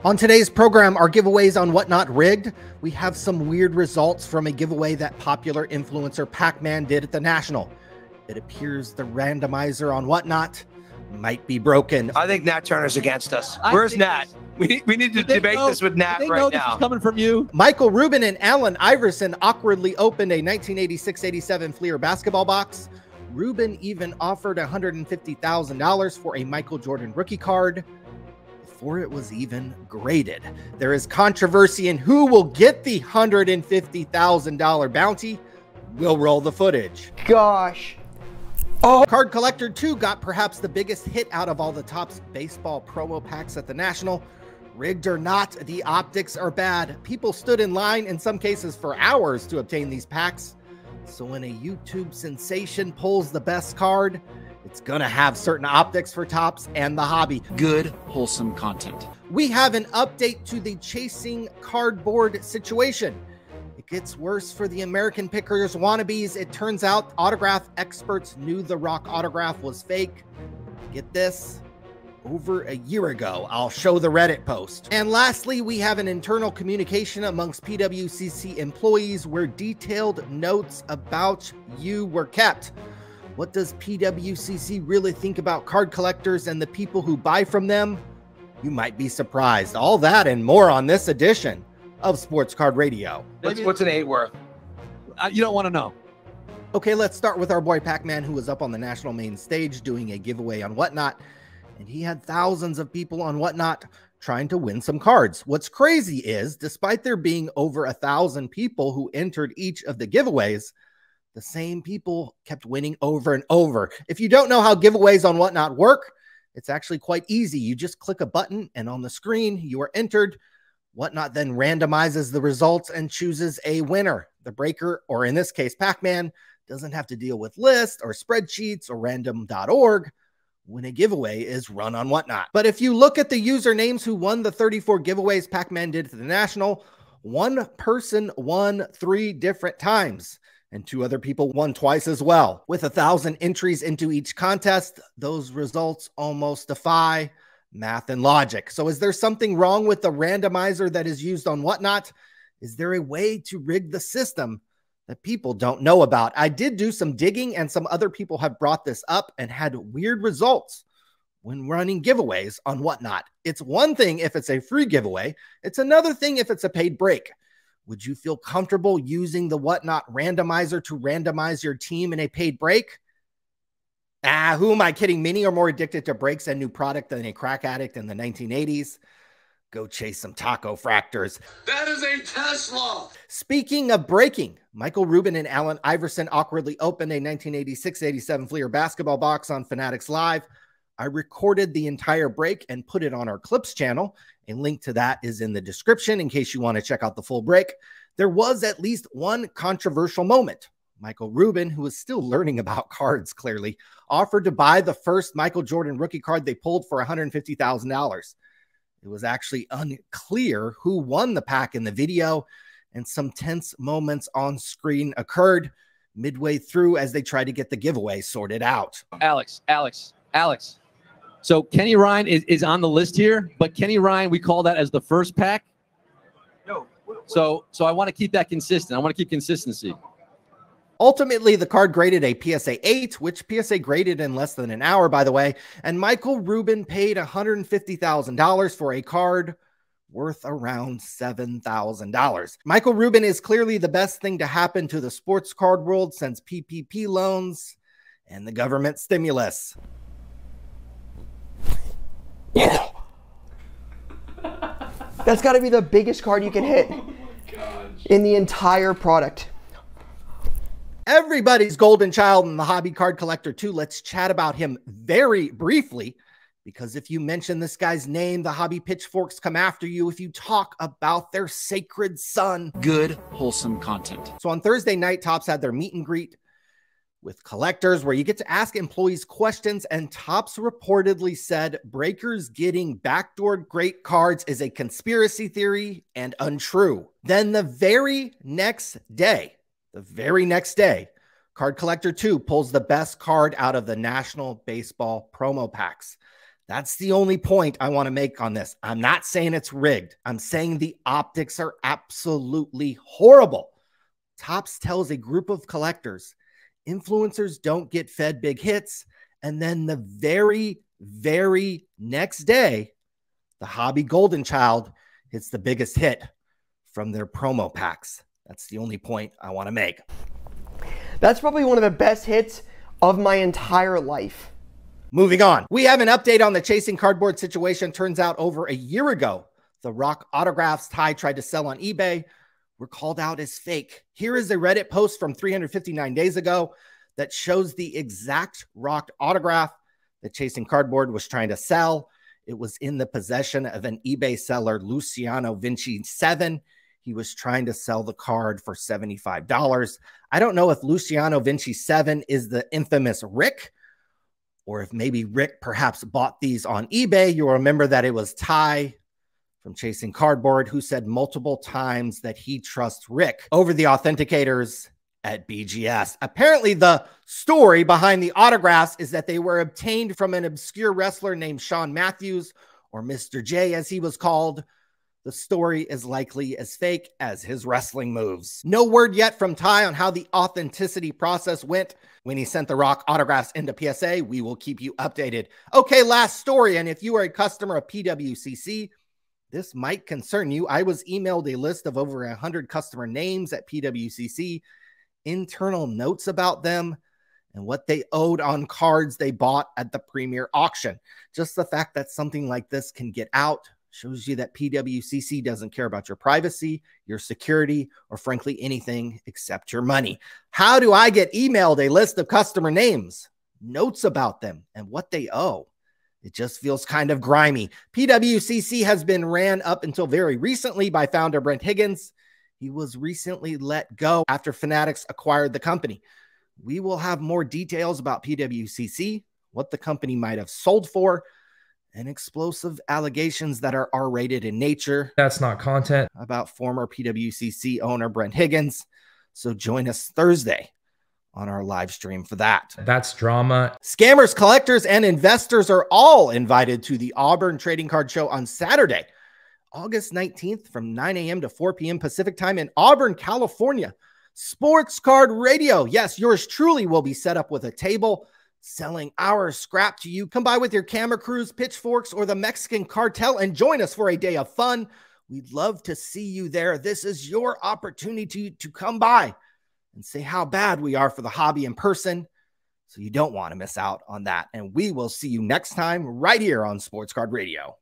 On today's program, our giveaways on Whatnot rigged. We have some weird results from a giveaway that popular influencer Packman did at the National. It appears the randomizer on Whatnot might be broken. I think Nat Turner's against us. Where's Nat? We need to debate this with Nat right now. This is coming from you. Michael Rubin and Allen Iverson awkwardly opened a 1986-87 Fleer basketball box. Rubin even offered $150,000 for a Michael Jordan rookie card before it was even graded. There is controversy in who will get the $150,000 bounty. We'll roll the footage. Gosh. Oh. Card Collector 2 got perhaps the biggest hit out of all the Topps baseball promo packs at the National. Rigged or not, the optics are bad. People stood in line, in some cases for hours, to obtain these packs. So when a YouTube sensation pulls the best card, it's gonna have certain optics for Topps and the hobby. Good, wholesome content. We have an update to the chasing cardboard situation. It gets worse for the American Pickers wannabes. It turns out autograph experts knew the Rock autograph was fake. Get this? Over a year ago. I'll show the Reddit post. And lastly, we have an internal communication amongst PWCC employees where detailed notes about you were kept. What does PWCC really think about card collectors and the people who buy from them? You might be surprised. All that and more on this edition of Sports Card Radio. What's an 8 worth? You don't want to know. Okay, let's start with our boy Packman, who was up on the national main stage doing a giveaway on Whatnot, and he had thousands of people on Whatnot trying to win some cards. What's crazy is, despite there being over 1,000 people who entered each of the giveaways, the same people kept winning over and over. If you don't know how giveaways on Whatnot work, it's actually quite easy. You just click a button, and on the screen, you are entered. Whatnot then randomizes the results and chooses a winner. The breaker, or in this case, Packman, doesn't have to deal with lists or spreadsheets or random.org when a giveaway is run on Whatnot. But if you look at the usernames who won the 34 giveaways Packman did to the National, one person won 3 different times, and 2 other people won twice as well. With 1,000 entries into each contest, those results almost defy math and logic. So is there something wrong with the randomizer that is used on Whatnot? Is there a way to rig the system that people don't know about? I did do some digging, and some other people have brought this up and had weird results when running giveaways on Whatnot. It's one thing if it's a free giveaway. It's another thing if it's a paid break. Would you feel comfortable using the Whatnot randomizer to randomize your team in a paid break? Who am I kidding? Many are more addicted to breaks and new product than a crack addict in the 1980s. Go chase some taco fractors. That is a Tesla. Speaking of breaking, Michael Rubin and Allen Iverson awkwardly opened a 1986-87 Fleer basketball box on Fanatics Live. I recorded the entire break and put it on our Clips channel. A link to that is in the description in case you want to check out the full break. There was at least one controversial moment. Michael Rubin, who is still learning about cards clearly, offered to buy the first Michael Jordan rookie card they pulled for $150,000. It was actually unclear who won the pack in the video, and some tense moments on screen occurred midway through as they tried to get the giveaway sorted out. Alex. So Kenny Ryan is on the list here, but Kenny Ryan, we call that as the first pack. No. So I want to keep that consistent. I want to keep consistency. Ultimately, the card graded a PSA 8, which PSA graded in less than an hour, by the way, and Michael Rubin paid $150,000 for a card worth around $7,000. Michael Rubin is clearly the best thing to happen to the sports card world since PPP loans and the government stimulus. Yeah. That's got to be the biggest card you can hit in the entire product. Everybody's golden child in the hobby, Card Collector 2. Let's chat about him very briefly, because if you mention this guy's name, the hobby pitchforks come after you if you talk about their sacred son. Good, wholesome content. So on Thursday night, Topps had their meet and greet with collectors where you get to ask employees questions, and Topps reportedly said breakers getting backdoored great cards is a conspiracy theory and untrue. Then the very next day, Card Collector 2 pulls the best card out of the National Baseball promo packs. That's the only point I want to make on this. I'm not saying it's rigged. I'm saying the optics are absolutely horrible. Topps tells a group of collectors, influencers don't get fed big hits. And then the very, very next day, the hobby golden child hits the biggest hit from their promo packs. That's the only point I want to make. That's probably one of the best hits of my entire life. Moving on, we have an update on the chasing cardboard situation. Turns out over a year ago, the rock autographs Ty tried to sell on eBay were called out as fake. Here is a Reddit post from 359 days ago that shows the exact rock autograph that Chasing Cardboard was trying to sell. It was in the possession of an eBay seller, Luciano Vinci 7. He was trying to sell the card for $75. I don't know if Luciano Vinci 7 is the infamous Rick, or if maybe Rick perhaps bought these on eBay. You'll remember that it was Ty from Chasing Cardboard who said multiple times that he trusts Rick over the authenticators at BGS. Apparently, the story behind the autographs is that they were obtained from an obscure wrestler named Shawn Matthews, or Mr. J as he was called. The story is likely as fake as his wrestling moves. No word yet from Ty on how the authenticity process went when he sent the rock autographs into PSA. We will keep you updated. Okay, last story. And if you are a customer of PWCC, this might concern you. I was emailed a list of over 100 customer names at PWCC, internal notes about them, and what they owed on cards they bought at the premier auction. Just the fact that something like this can get out shows you that PWCC doesn't care about your privacy, your security, or frankly, anything except your money. How do I get emailed a list of customer names, notes about them, and what they owe? It just feels kind of grimy. PWCC has been ran up until very recently by founder Brent Higgins. He was recently let go after Fanatics acquired the company. We will have more details about PWCC, what the company might have sold for, and explosive allegations that are R-rated in nature. That's not content. About former PWCC owner Brent Higgins. So join us Thursday on our live stream for that. That's drama. Scammers, collectors, and investors are all invited to the Auburn Trading Card Show on Saturday, August 19th from 9 a.m. to 4 p.m. Pacific time in Auburn, California. Sports Card Radio. Yes, yours truly will be set up with a table selling our scrap to you. Come by with your camera crews, pitchforks, or the Mexican cartel and join us for a day of fun. We'd love to see you there. This is your opportunity to come by and say how bad we are for the hobby in person. So you don't want to miss out on that. And we will see you next time right here on Sports Card Radio.